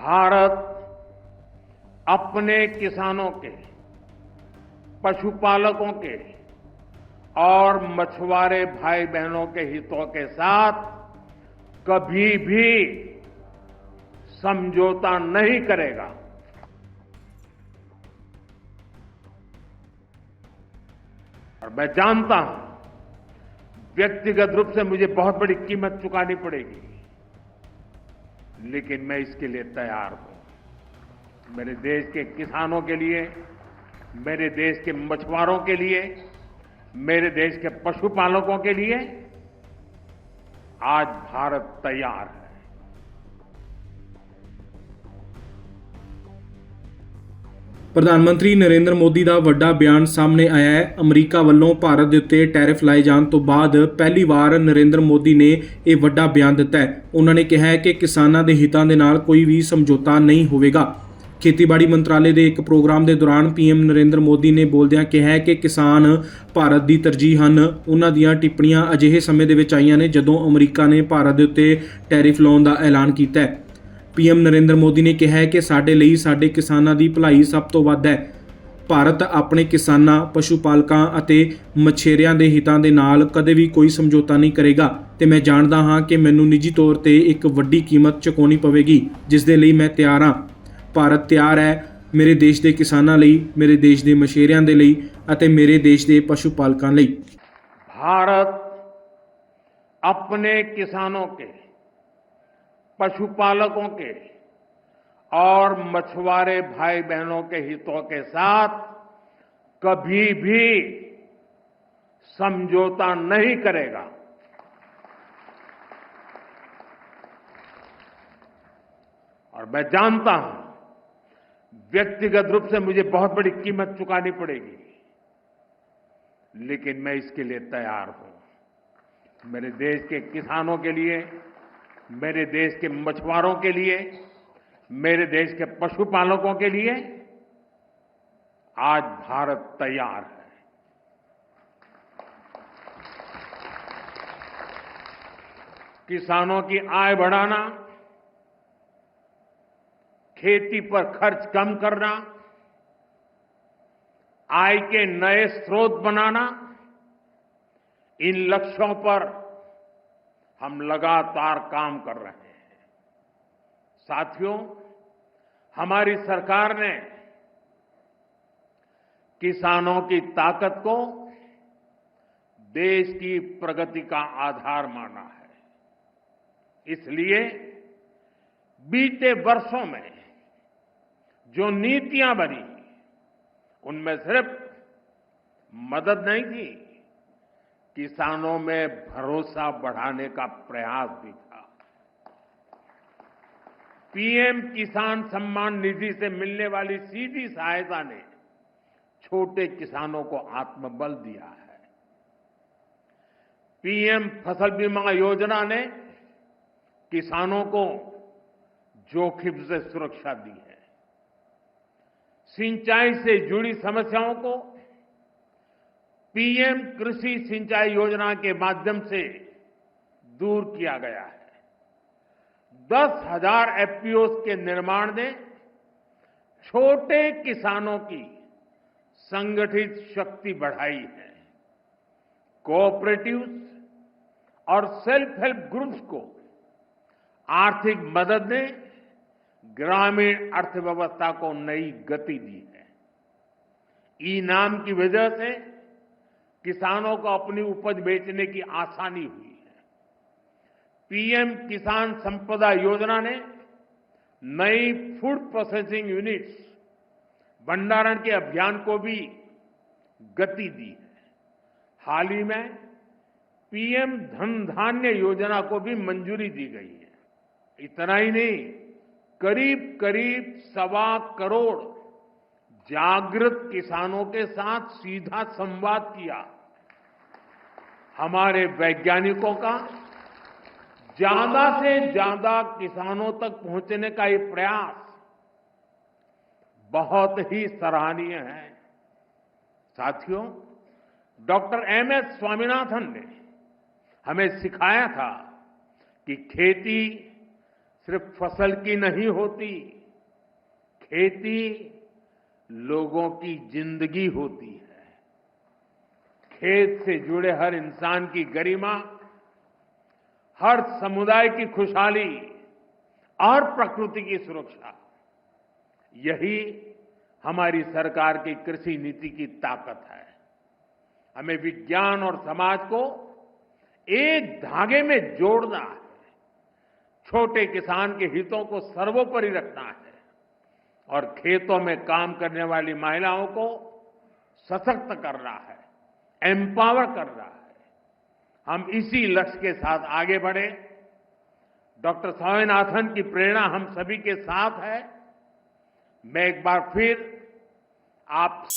भारत अपने किसानों के, पशुपालकों के और मछुआरे भाई बहनों के हितों के साथ कभी भी समझौता नहीं करेगा। और मैं जानता हूं, व्यक्तिगत रूप से मुझे बहुत बड़ी कीमत चुकानी पड़ेगी, लेकिन मैं इसके लिए तैयार हूं। मेरे देश के किसानों के लिए, मेरे देश के मछुआरों के लिए, मेरे देश के पशुपालकों के लिए आज भारत तैयार है। ਪ੍ਰਧਾਨ ਮੰਤਰੀ ਨਰਿੰਦਰ ਮੋਦੀ ਦਾ ਵੱਡਾ ਬਿਆਨ ਸਾਹਮਣੇ ਆਇਆ ਹੈ। ਅਮਰੀਕਾ ਵੱਲੋਂ ਭਾਰਤ ਦੇ ਉੱਤੇ ਟੈਰਿਫ ਲਾਏ ਜਾਣ ਤੋਂ ਬਾਅਦ ਪਹਿਲੀ ਵਾਰ ਨਰਿੰਦਰ ਮੋਦੀ ਨੇ ਇਹ ਵੱਡਾ ਬਿਆਨ ਦਿੱਤਾ ਹੈ। ਉਹਨਾਂ ਨੇ ਕਿਹਾ ਹੈ ਕਿ ਕਿਸਾਨਾਂ ਦੇ ਹਿੱਤਾਂ ਦੇ ਨਾਲ ਕੋਈ ਵੀ ਸਮਝੌਤਾ ਨਹੀਂ ਹੋਵੇਗਾ। ਖੇਤੀਬਾੜੀ ਮੰਤਰਾਲੇ ਦੇ ਇੱਕ ਪ੍ਰੋਗਰਾਮ ਦੇ ਦੌਰਾਨ ਪੀਐਮ ਨਰਿੰਦਰ ਮੋਦੀ ਨੇ ਬੋਲਦਿਆਂ ਕਿਹਾ ਹੈ ਕਿ ਕਿਸਾਨ ਭਾਰਤ ਦੀ ਤਰਜੀਹ ਹਨ। ਉਹਨਾਂ ਦੀਆਂ ਟਿੱਪਣੀਆਂ ਅਜਿਹੇ ਸਮੇਂ ਦੇ ਵਿੱਚ ਆਈਆਂ ਨੇ ਜਦੋਂ ਅਮਰੀਕਾ ਨੇ ਭਾਰਤ ਦੇ ਉੱਤੇ ਟੈਰਿਫ ਲਾਉਣ ਦਾ ਐਲਾਨ ਕੀਤਾ ਹੈ। ਪੀਐਮ ਨਰਿੰਦਰ ਮੋਦੀ ਨੇ ਕਿਹਾ ਹੈ ਕਿ ਸਾਡੇ ਲਈ ਸਾਡੇ ਕਿਸਾਨਾਂ ਦੀ ਭਲਾਈ ਸਭ ਤੋਂ ਵੱਧ ਹੈ। ਭਾਰਤ ਆਪਣੇ ਕਿਸਾਨਾਂ, ਪਸ਼ੂ ਪਾਲਕਾਂ ਅਤੇ ਮਛੇਰਿਆਂ ਦੇ ਹਿੱਤਾਂ ਦੇ ਨਾਲ ਕਦੇ ਵੀ ਕੋਈ ਸਮਝੌਤਾ ਨਹੀਂ ਕਰੇਗਾ ਤੇ ਮੈਂ ਜਾਣਦਾ ਹਾਂ ਕਿ ਮੈਨੂੰ ਨਿੱਜੀ ਤੌਰ ਤੇ ਇੱਕ ਵੱਡੀ ਕੀਮਤ ਚੁਕਾਉਣੀ ਪਵੇਗੀ, ਜਿਸ ਦੇ ਲਈ ਮੈਂ ਤਿਆਰ ਹਾਂ। ਭਾਰਤ ਤਿਆਰ ਹੈ ਮੇਰੇ ਦੇਸ਼ ਦੇ ਕਿਸਾਨਾਂ ਲਈ, ਮੇਰੇ ਦੇਸ਼ ਦੇ ਮਛੇਰਿਆਂ ਦੇ ਲਈ ਅਤੇ ਮੇਰੇ ਦੇਸ਼ ਦੇ ਪਸ਼ੂ ਪਾਲਕਾਂ ਲਈ। भारत अपने किसानों के, पशुपालकों के और मछुआरे भाई बहनों के हितों के साथ कभी भी समझौता नहीं करेगा। और मैं जानता हूं, व्यक्तिगत रूप से मुझे बहुत बड़ी कीमत चुकानी पड़ेगी, लेकिन मैं इसके लिए तैयार हूं। मेरे देश के किसानों के लिए, मेरे देश के मछुआरों के लिए, मेरे देश के पशुपालकों के लिए आज भारत तैयार है। किसानों की आय बढ़ाना, खेती पर खर्च कम करना, आय के नए स्रोत बनाना, इन लक्ष्यों पर हम लगातार काम कर रहे हैं। साथियों, हमारी सरकार ने किसानों की ताकत को देश की प्रगति का आधार माना है। इसलिए बीते वर्षों में जो नीतियां बनी, उनमें सिर्फ मदद नहीं थी, किसानों में भरोसा बढ़ाने का प्रयास भी था। पीएम किसान सम्मान निधि से मिलने वाली सीधी सहायता ने छोटे किसानों को आत्मबल दिया है। पीएम फसल बीमा योजना ने किसानों को जोखिम से सुरक्षा दी है। सिंचाई से जुड़ी समस्याओं को पीएम कृषि सिंचाई योजना के माध्यम से दूर किया गया है। 10,000 एफपीओस के निर्माण ने छोटे किसानों की संगठित शक्ति बढ़ाई है। कोऑपरेटिव्स और सेल्फ हेल्प ग्रुप्स को आर्थिक मदद ने ग्रामीण अर्थव्यवस्था को नई गति दी है। ई-नाम की वजह से किसानों को अपनी उपज बेचने की आसानी हुई है। पीएम किसान संपदा योजना ने नई फूड प्रोसेसिंग यूनिट्स, भंडारण के अभियान को भी गति दी है। हाल ही में पीएम धन धान्य योजना को भी मंजूरी दी गई है। इतना ही नहीं, करीब करीब 1.25 करोड़ जागृत किसानों के साथ सीधा संवाद किया। हमारे वैज्ञानिकों का ज्यादा से ज्यादा किसानों तक पहुंचने का ये प्रयास बहुत ही सराहनीय है। साथियों, डॉक्टर एमएस स्वामीनाथन ने हमें सिखाया था कि खेती सिर्फ फसल की नहीं होती, खेती लोगों की जिंदगी होती है। खेत से जुड़े हर इंसान की गरिमा, हर समुदाय की खुशहाली और प्रकृति की सुरक्षा, यही हमारी सरकार की कृषि नीति की ताकत है। हमें विज्ञान और समाज को एक धागे में जोड़ना है, छोटे किसान के हितों को सर्वोपरि रखना है और खेतों में काम करने वाली महिलाओं को सशक्त करना है, एम्पावर करना है। हम इसी लक्ष्य के साथ आगे बढ़े। डॉक्टर स्वामीनाथन की प्रेरणा हम सभी के साथ है। मैं एक बार फिर आप